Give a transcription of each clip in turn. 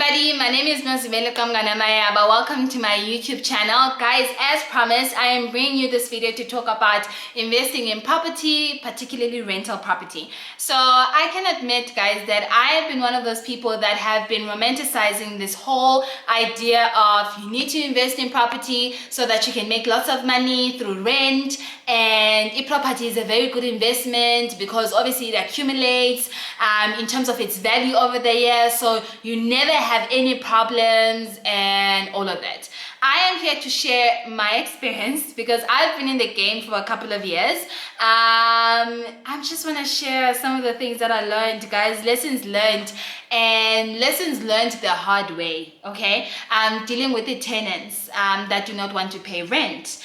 everybody, my name is Nozibele Kamganamaya, but welcome to my YouTube channel. Guys, as promised, I am bringing you this video to talk about investing in property, particularly rental property. So I can admit, guys, that I have been one of those people that have been romanticizing this whole idea of you need to invest in property so that you can make lots of money through rent, and property is a very good investment because obviously it accumulates in terms of its value over the years, so you never have any problems and all of that. I am here to share my experience because I've been in the game for a couple of years. I just want to share some of the things that I learned, guys, lessons learned, and lessons learned the hard way, okay? Dealing with the tenants that do not want to pay rent,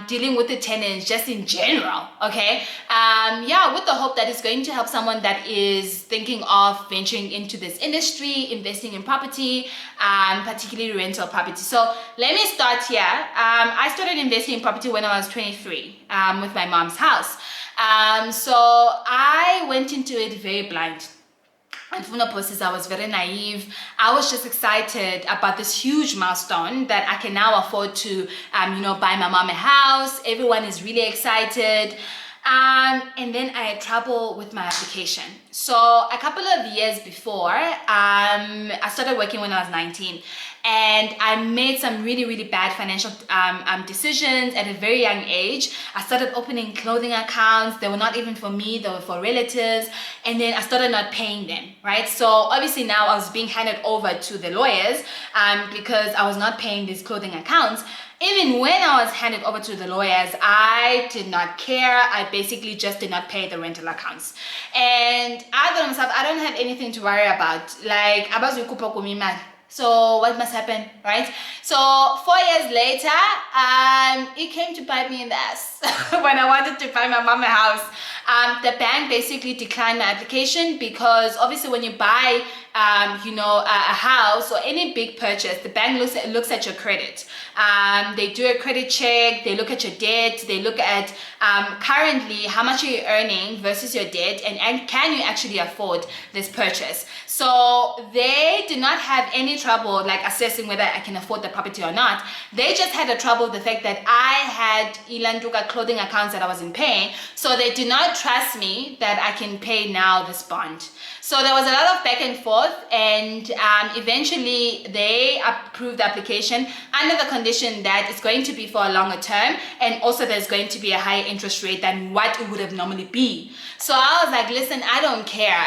dealing with the tenants just in general, okay? Yeah, with the hope that it's going to help someone that is thinking of venturing into this industry, investing in property, particularly rental property. So let me start here. I started investing in property when I was 23 with my mom's house. So I went into it very blind. And from the process, I was very naive. I was just excited about this huge milestone that I can now afford to, buy my mom a house. Everyone is really excited. And then I had trouble with my application. So a couple of years before, I started working when I was 19. And I made some really bad financial decisions at a very young age. I started opening clothing accounts. They were not even for me, they were for relatives. And then I started not paying them, right? So obviously now I was being handed over to the lawyers because I was not paying these clothing accounts. Even when I was handed over to the lawyers, I did not care. I basically just did not pay the rental accounts. And I thought to myself, I don't have anything to worry about. Like, so what must happen, right? So 4 years later, it came to bite me in the ass when I wanted to buy my mom a house. The bank basically declined my application because obviously when you buy a house or any big purchase, the bank looks at your credit. They do a credit check, they look at your debt, they look at currently how much are you earning versus your debt, and can you actually afford this purchase. So they did not have any trouble like assessing whether I can afford the property or not. They just had a trouble with the fact that I had Ilanduka clothing accounts that I wasn't paying, so they did not trust me that I can pay now this bond. So there was a lot of back and forth, and eventually they approved the application under the condition that it's going to be for a longer term, and also there's going to be a higher interest rate than what it would have normally be. So I was like, listen, I don't care.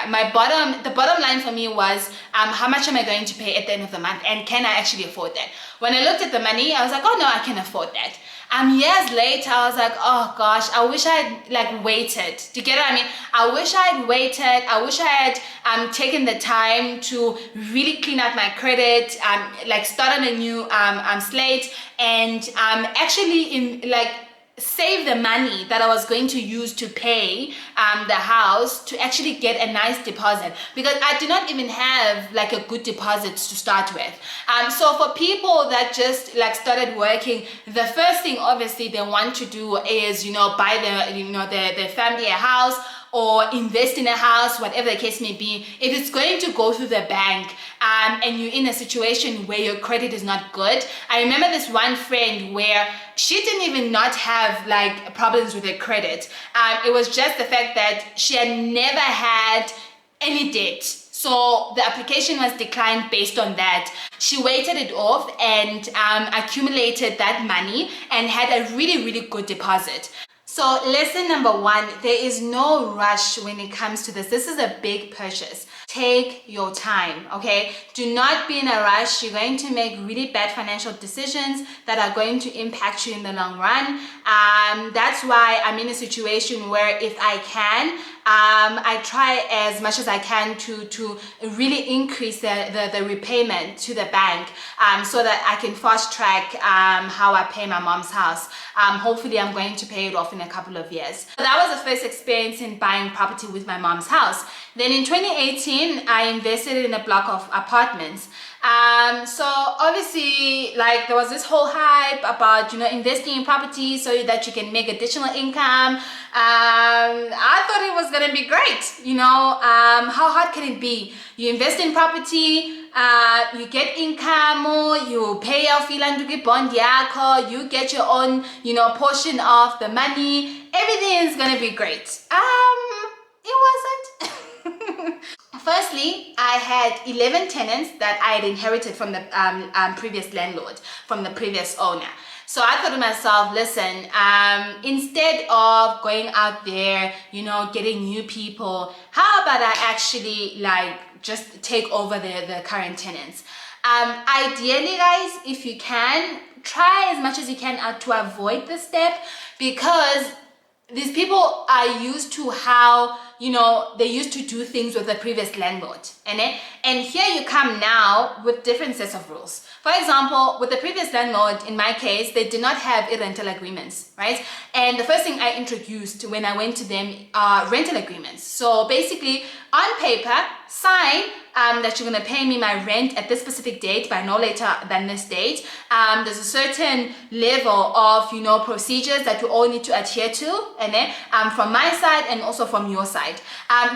The bottom line for me was how much am I going to pay at the end of the month, and can I actually afford that? When I looked at the money, I was like, oh no, I can afford that. Years later, I was like, oh gosh, I wish I had waited. Do you get what I mean? I wish I had waited. I wish I had taken the time to really clean out my credit, start on a new slate, and actually save the money that I was going to use to pay the house to actually get a nice deposit, because I do not even have a good deposit to start with. So for people that just started working, the first thing obviously they want to do is buy their family a house or invest in a house, whatever the case may be. If it's going to go through the bank and you're in a situation where your credit is not good. I remember this one friend where she didn't even not have problems with her credit. It was just the fact that she had never had any debt. So the application was declined based on that. She waited it off and accumulated that money and had a really good deposit. So lesson number one, there is no rush when it comes to this. This is a big purchase. Take your time, okay? Do not be in a rush. You're going to make really bad financial decisions that are going to impact you in the long run. That's why I'm in a situation where if I can, I try as much as I can to really increase the repayment to the bank so that I can fast track how I pay my mom's house. Hopefully I'm going to pay it off in a couple of years. So that was the first experience in buying property with my mom's house. Then in 2018, I invested in a block of apartments. So obviously there was this whole hype about investing in property so that you can make additional income. I thought it was gonna be great. How hard can it be? You invest in property, you get income, you pay off ilanduki bond yako, you get your own, portion of the money. Everything is gonna be great. It wasn't. Firstly, I had 11 tenants that I had inherited from the previous landlord, from the previous owner. So I thought to myself, listen, instead of going out there, getting new people, how about I actually just take over the current tenants? Ideally, guys, if you can, try as much as you can to avoid this step, because these people are used to how they used to do things with the previous landlord, and here you come now with different sets of rules. For example, with the previous landlord, in my case, they did not have rental agreements, right? And the first thing I introduced when I went to them are rental agreements. So basically, on paper, sign that you're going to pay me my rent at this specific date by no later than this date. There's a certain level of procedures that we all need to adhere to, and then from my side and also from your side.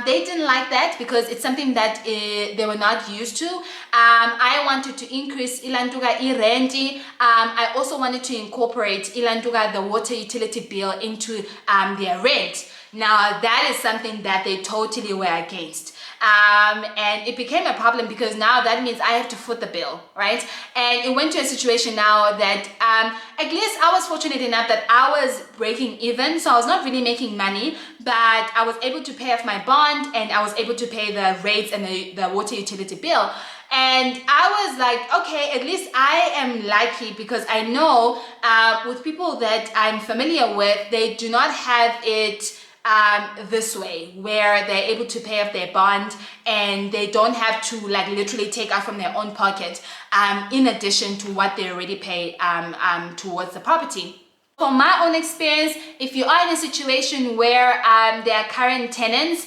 They didn't like that because it's something that they were not used to. I wanted to increase ilanduga irenti. I also wanted to incorporate ilanduga the water utility bill into their rent. Now that is something that they totally were against. And it became a problem because now that means I have to foot the bill, right? And it went to a situation now that at least I was fortunate enough that I was breaking even, so I was not really making money, but I was able to pay off my bond and I was able to pay the rates and the water utility bill. And I was like, okay, at least I am lucky because I know with people that I'm familiar with, they do not have it this way, where they're able to pay off their bond and they don't have to literally take out from their own pocket in addition to what they already pay towards the property. From my own experience, if you are in a situation where there are current tenants,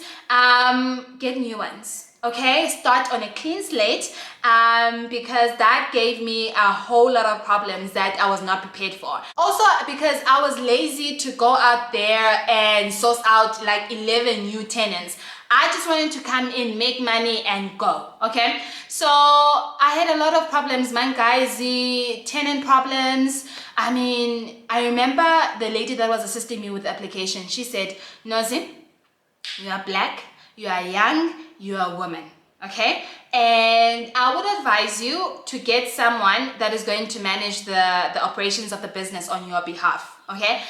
get new ones. Okay, start on a clean slate, because that gave me a whole lot of problems that I was not prepared for. Also, because I was lazy to go out there and source out 11 new tenants. I just wanted to come in, make money and go. Okay, so I had a lot of problems, man, guys, the tenant problems. I mean, I remember the lady that was assisting me with the application. She said, Nozi, you are black, you are young, you are a woman, okay? And I would advise you to get someone that is going to manage the operations of the business on your behalf, okay?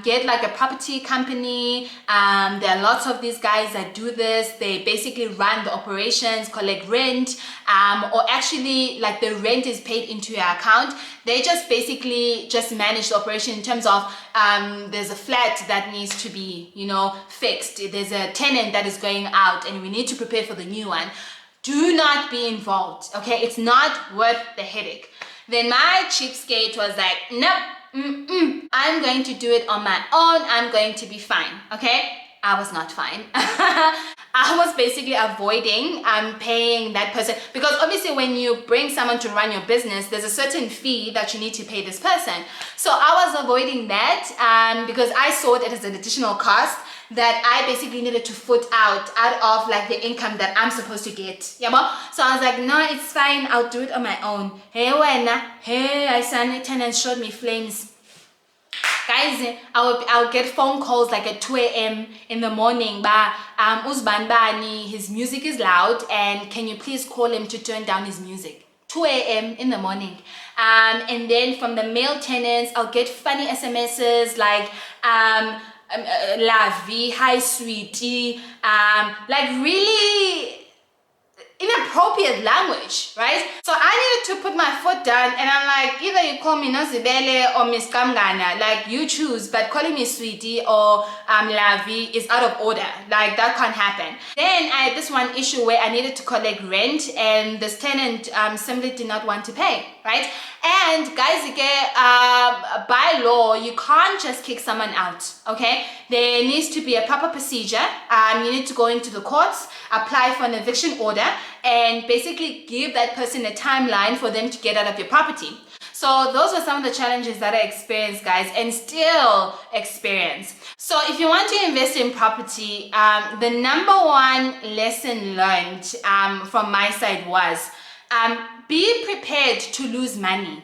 Get a property company. There are lots of these guys that do this. They basically run the operations, collect rent, or actually the rent is paid into your account. They just basically just manage the operation in terms of there's a flat that needs to be fixed. There's a tenant that is going out and we need to prepare for the new one. Do not be involved, okay? It's not worth the headache. Then my cheapskate was like, nope, I'm going to do it on my own. I'm going to be fine, okay? I was not fine. I was basically avoiding paying that person, because obviously when you bring someone to run your business, there's a certain fee that you need to pay this person. So I was avoiding that because I saw it as an additional cost that I basically needed to foot out of the income that I'm supposed to get. Yeah, so I was like, no, it's fine. I'll do it on my own. Hey, I said tenants showed me flames. Guys, I'll get phone calls at 2 a.m. in the morning. Uzban Bani, his music is loud, and can you please call him to turn down his music? 2 a.m. in the morning. And then from the male tenants, I'll get funny SMSs la vie, hi sweetie, really inappropriate language, right? So I needed to put my foot down and I'm like, either you call me Nozibele or Miss Kamgana, you choose, but calling me sweetie or la vie is out of order. That can't happen. Then I had this one issue where I needed to collect rent and this tenant simply did not want to pay, right? And guys, by law, you can't just kick someone out, okay? There needs to be a proper procedure. You need to go into the courts, apply for an eviction order, and basically give that person a timeline for them to get out of your property. So those were some of the challenges that I experienced, guys, and still experience. So if you want to invest in property, the number one lesson learned from my side was Be prepared to lose money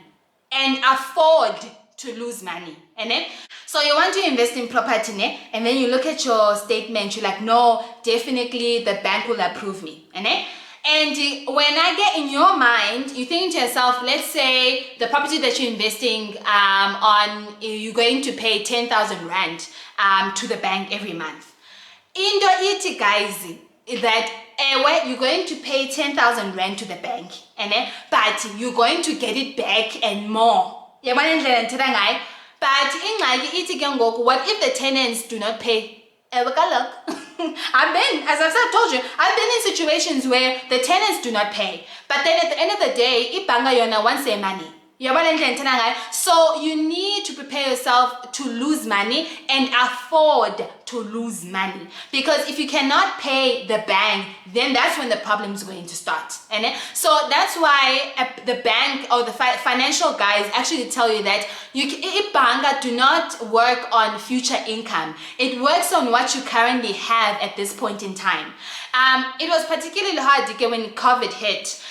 and afford to lose money. And then, so you want to invest in property, ne? And then you look at your statement, you're like, no, definitely the bank will approve me. And then, and when I get in your mind, you think to yourself, let's say the property that you're investing on, you're going to pay 10,000 Rand to the bank every month. Into it, guys, that you're going to pay 10,000 Rand to the bank, and but you're going to get it back and more. But what if the tenants do not pay? As I've told you, I've been in situations where the tenants do not pay, but then at the end of the day, ibanga yona wants their money. So you need to prepare yourself to lose money and afford to lose money, because if you cannot pay the bank, then that's when the problem is going to start. And so that's why the bank or the financial guys actually tell you that ibanga do not work on future income. It works on what you currently have at this point in time. It was particularly hard when COVID hit,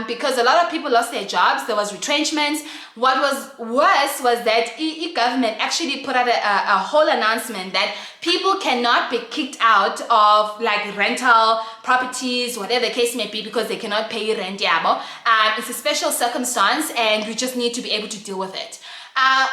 because a lot of people lost their jobs. There was retrenchments. What was worse was that government actually put out a whole announcement that people cannot be kicked out of like rental properties, whatever the case may be, because they cannot pay rent. It's a special circumstance and we just need to be able to deal with it.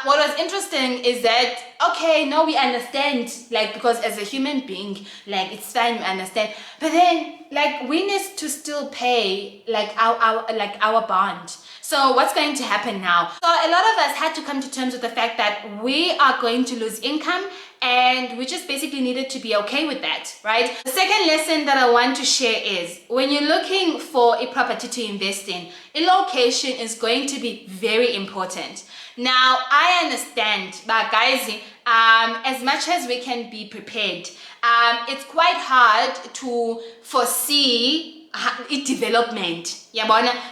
What was interesting is that, okay, no, we understand, like, because as a human being, like, it's fine, we understand, but then, like, we need to still pay, like, our bond. So what's going to happen now? So a lot of us had to come to terms with the fact that we are going to lose income, and we just basically needed to be okay with that, right? The second lesson that I want to share is, when you're looking for a property to invest in, a location is going to be very important. Now, I understand, but guys, as much as we can be prepared, it's quite hard to foresee its development,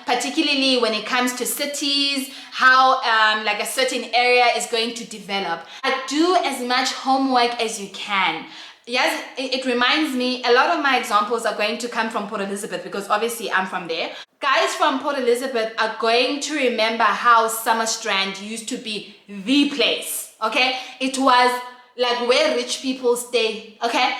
particularly when it comes to cities, how like a certain area is going to develop. Do as much homework as you can. Yes, it reminds me, a lot of my examples are going to come from Port Elizabeth, because obviously I'm from there. Guys from Port Elizabeth are going to remember how Summerstrand used to be the place, okay? It was like where rich people stay, okay?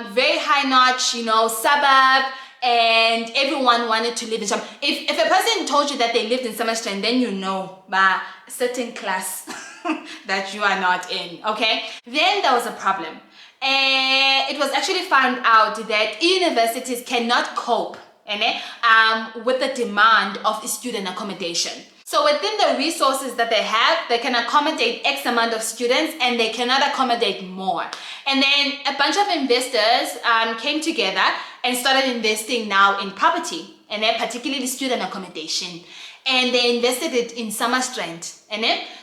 Very high notch, suburb, and everyone wanted to live in some. If a person told you that they lived in Summerstrand, then you know, by a certain class that you are not in, okay? Then there was a problem. It was actually found out that universities cannot cope with the demand of student accommodation. So within the resources that they have, they can accommodate X amount of students and they cannot accommodate more. And then a bunch of investors came together and started investing now in property, and then particularly student accommodation. And they invested it in Summerstrand.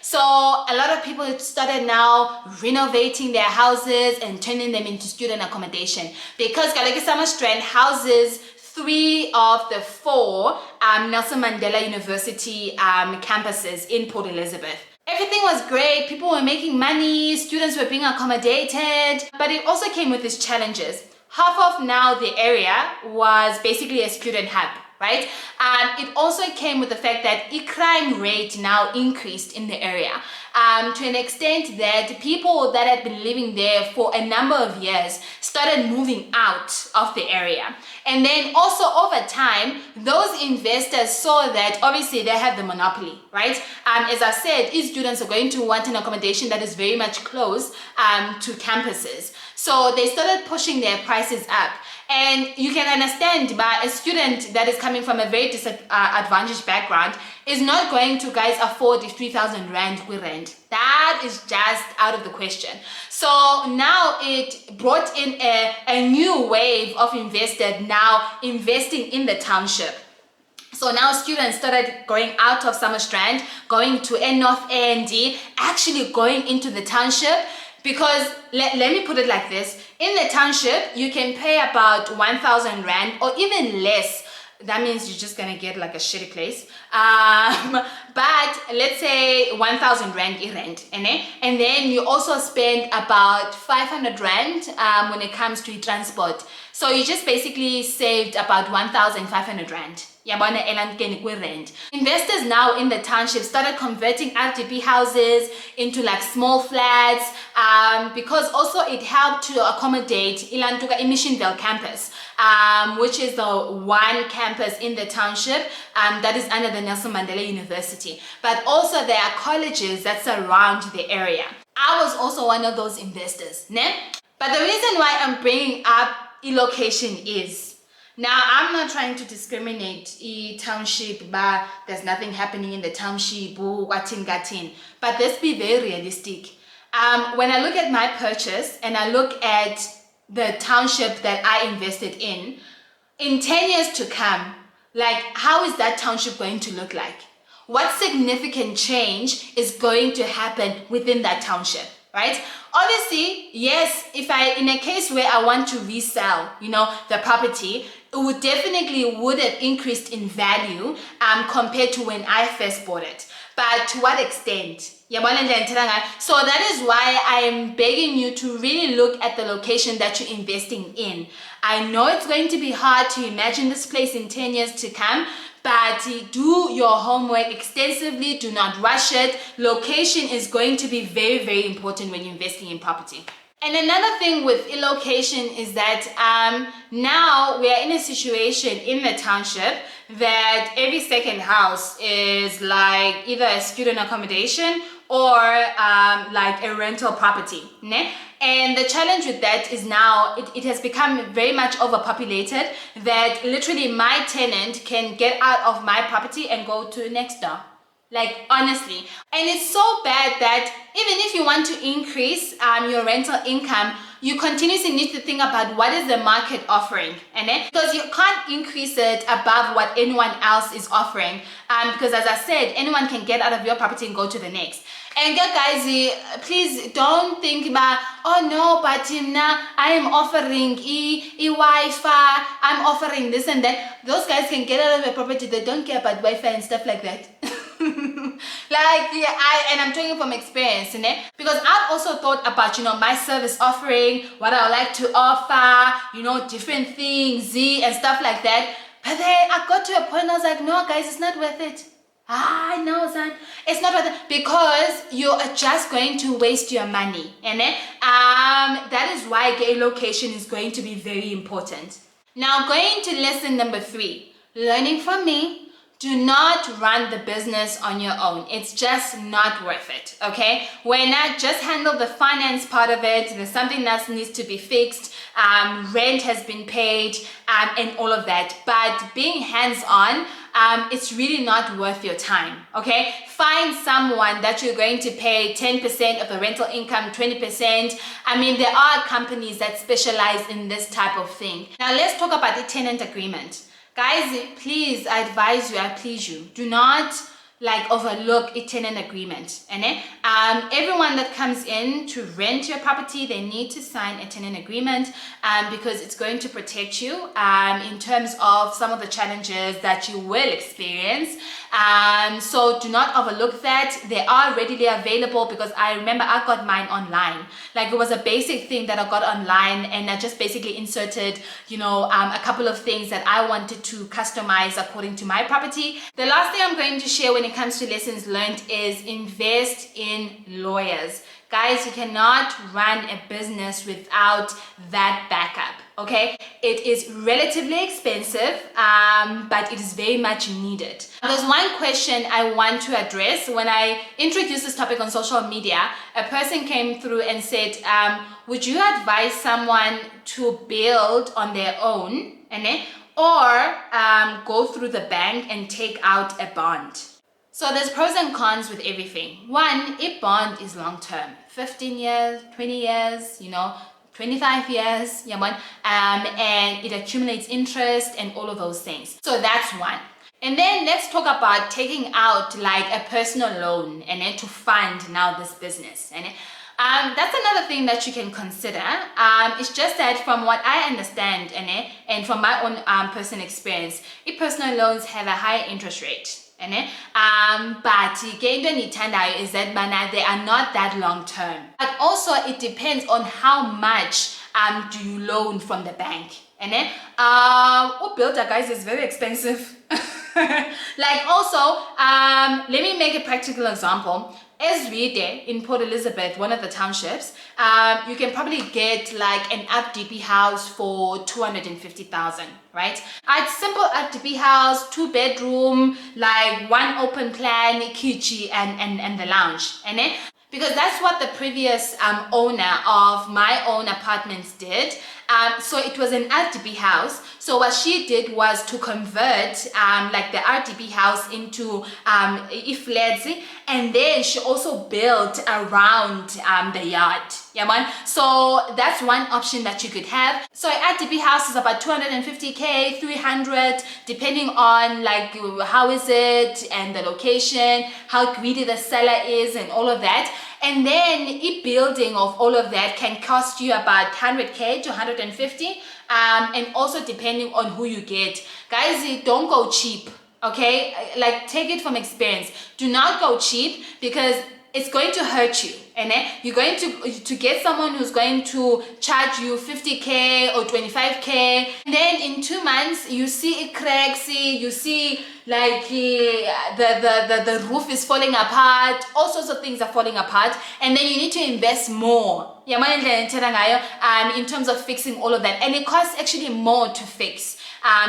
So a lot of people started now renovating their houses and turning them into student accommodation, because Galeki Summerstrand houses 3 of the 4 Nelson Mandela University campuses in Port Elizabeth. Everything was great, people were making money, students were being accommodated, but it also came with its challenges. Half of now the area was basically a student hub, right? It also came with the fact that the crime rate now increased in the area to an extent that people that had been living there for a number of years started moving out of the area. And then also over time, those investors saw that obviously they have the monopoly, right? As I said, these students are going to want an accommodation that is very much close to campuses. So they started pushing their prices up. And you can understand, but a student that is coming from a very disadvantaged background is not going to, guys, afford the 3,000 Rand we rent. That is just out of the question. So now it brought in a new wave of investors now investing in the township. So now students started going out of Summerstrand, going to North AND, actually going into the township. Because let me put it like this, in the township you can pay about 1,000 Rand or even less that means you're just gonna get like a shitty place. But let's say 1,000 rand in rent, and then you also spend about 500 rand when it comes to transport. So you just basically saved about 1,500 rand. Investors now in the township started converting RDP houses into like small flats, because also it helped to accommodate Ilantuka Emissionville campus, which is the one campus in the township that is under the Nelson Mandela University. But also there are colleges that surround the area. I was also one of those investors, ne? But the reason why I'm bringing up e-location is, now, I'm not trying to discriminate township, but there's nothing happening in the township, gatin. But let's be very realistic. When I look at my purchase and I look at the township that I invested in 10 years to come, like, how is that township going to look like? What significant change is going to happen within that township, right? Obviously, yes, if in a case where I want to resell, the property, it would definitely have increased in value compared to when I first bought it. But to what extent? So that is why I am begging you to really look at the location that you're investing in. I know it's going to be hard to imagine this place in 10 years to come, but do your homework extensively. Do not rush it. Location is going to be very, very important when you're investing in property. And another thing with location is that now we are in a situation in the township that every second house is like either a student accommodation or like a rental property, ne? And the challenge with that is now it has become very much overpopulated, that literally my tenant can get out of my property and go to next door. Like, honestly. And it's so bad that even if you want to increase your rental income, you continuously need to think about what is the market offering, because you can't increase it above what anyone else is offering, because as I said, anyone can get out of your property and go to the next. And guys, please don't think about, oh no, but now I am offering Wi-Fi, I'm offering this and that. Those guys can get out of your property. They don't care about Wi-Fi and stuff like that. I'm talking from experience, because I've also thought about, my service offering, what I would like to offer, different things, and stuff like that. But then I got to a point, I was like, no guys, it's not worth it. No, son, it's not worth it, because you are just going to waste your money, that is why location is going to be very important. Now, going to lesson number 3, learning from me. Do not run the business on your own. It's just not worth it, okay? When I just handle the finance part of it, there's something that needs to be fixed, rent has been paid, and all of that. But being hands-on, it's really not worth your time, okay? Find someone that you're going to pay 10% of the rental income, 20%. There are companies that specialize in this type of thing. Now, let's talk about the tenant agreement. Guys, please, I advise you, I please you, do not overlook a tenant agreement. Everyone that comes in to rent your property, they need to sign a tenant agreement, because it's going to protect you in terms of some of the challenges that you will experience. So do not overlook that. They are readily available, because I remember I got mine online. It was a basic thing that I got online, and I just basically inserted, a couple of things that I wanted to customize according to my property. The last thing I'm going to share when it comes to lessons learned is invest in lawyers. Guys, you cannot run a business without that backup, okay? It is relatively expensive, but it is very much needed. There's one question I want to address. When I introduced this topic on social media, a person came through and said, would you advise someone to build on their own, or go through the bank and take out a bond? So there's pros and cons with everything. One, a bond is long term, 15 years, 20 years, 25 years, and it accumulates interest and all of those things. So that's one. And then let's talk about taking out a personal loan to fund now this business. That's another thing that you can consider. It's just that from what I understand and from my own personal experience, personal loans have a higher interest rate. But into endithandayo is that they are not that long term. But also it depends on how much do you loan from the bank. Builder, guys, is very expensive. Like also, let me make a practical example. Esride in Port Elizabeth, one of the townships, you can probably get like an RDP house for 250,000, right? It's simple RDP house, 2-bedroom, like one open plan, kitchen and the lounge, because that's what the previous owner of my own apartments did. So it was an RDP house. So what she did was to convert like the RDP house into flats, and then she also built around the yard. Yeah, man. So that's one option that you could have. So an RDP house is about 250k, 300, depending on like how is it and the location, how greedy the seller is, and all of that. And then a building of all of that can cost you about 100k to 150, and also depending on who you get. Guys, don't go cheap, okay? Like, take it from experience. Do not go cheap, because it's going to hurt you, and you're going to get someone who's going to charge you 50k or 25k, and then in 2 months you see it cracks, you see like the roof is falling apart, all sorts of things are falling apart, and then you need to invest more, in terms of fixing all of that, and it costs actually more to fix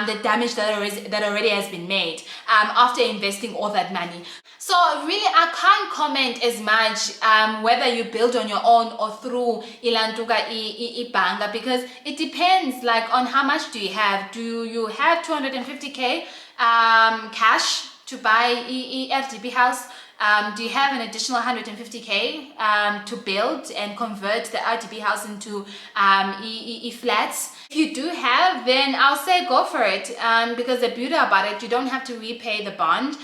the damage that already has been made after investing all that money. So really, I can't comment as much whether you build on your own or through ilantuka ibanga, because it depends like on how much do you have. Do you have 250k cash to buy FDP house? Do you have an additional 150k to build and convert the RDP house into flats? If you do have, then I'll say go for it, because the beauty about it, you don't have to repay the bond.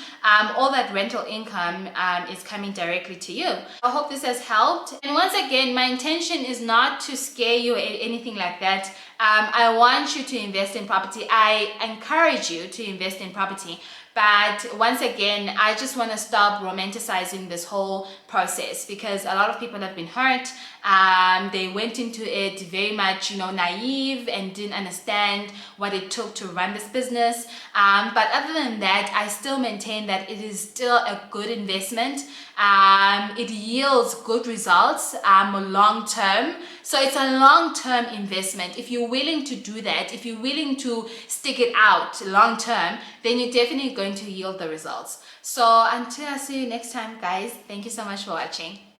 All that rental income is coming directly to you. I hope this has helped. And once again, my intention is not to scare you or anything like that. I want you to invest in property. I encourage you to invest in property. But once again, I just want to stop romanticizing this whole process, because a lot of people have been hurt. They went into it very much, naive and didn't understand what it took to run this business. But other than that, I still maintain that it is still a good investment. It yields good results long term. So it's a long-term investment. If you're willing to do that, if you're willing to stick it out long term, then you're definitely going to yield the results. So until I see you next time, guys, thank you so much for watching.